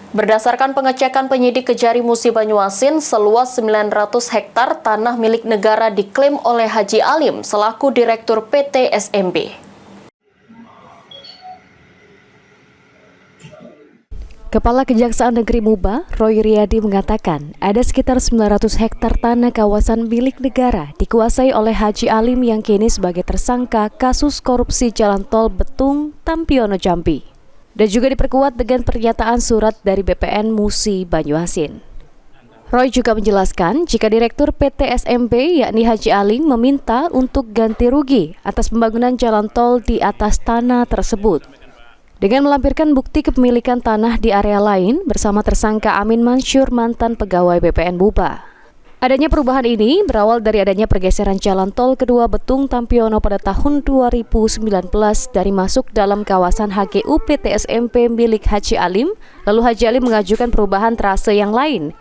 Berdasarkan pengecekan penyidik Kejari Musi Banyuasin, seluas 900 hektar tanah milik negara diklaim oleh Haji Alim selaku Direktur PT SMB. Kepala Kejaksaan Negeri Muba, Roy Riyadi mengatakan ada sekitar 900 hektar tanah kawasan milik negara dikuasai oleh Haji Alim yang kini sebagai tersangka kasus korupsi jalan tol Betung, Tampiono, Jambi. Dan juga diperkuat dengan pernyataan surat dari BPN Musi Banyuasin. Roy juga menjelaskan jika Direktur PT SMB yakni Haji Alim meminta untuk ganti rugi atas pembangunan jalan tol di atas tanah tersebut. Dengan melampirkan bukti kepemilikan tanah di area lain bersama tersangka Amin Mansyur, mantan pegawai BPN Muba. Adanya perubahan ini berawal dari adanya pergeseran jalan tol kedua Betung Tampiono pada tahun 2019 dari masuk dalam kawasan HGU PT SMP milik Haji Alim, lalu Haji Alim mengajukan perubahan trase yang lain.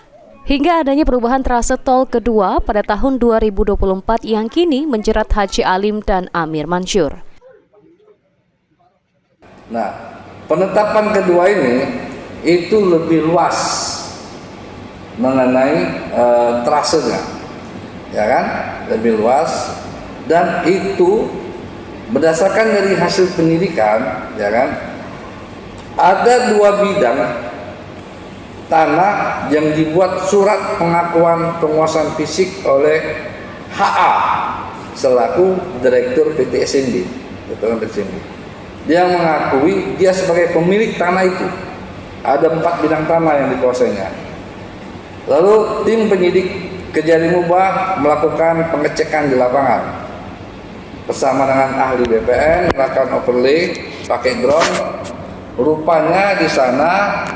Hingga adanya perubahan trase tol kedua pada tahun 2024 yang kini menjerat Haji Alim dan Amir Mansyur. Nah, penetapan kedua ini itu lebih luas mengenai trasenya, ya kan, lebih luas, dan itu berdasarkan dari hasil penyidikan, ya kan, ada 2 bidang tanah yang dibuat surat pengakuan penguasaan fisik oleh HA selaku Direktur PT SMB, Dia mengakui dia sebagai pemilik tanah itu. Ada 4 bidang tanah yang dikuasainya. Lalu tim penyidik Kejari Muba melakukan pengecekan di lapangan bersama dengan ahli BPN, melakukan overlay pakai drone. Rupanya di sana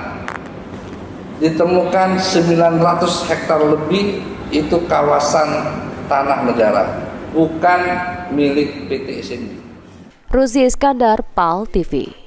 ditemukan 900 hektar lebih itu kawasan tanah negara, bukan milik PT SMB. Ruzi Iskandar, PAL TV.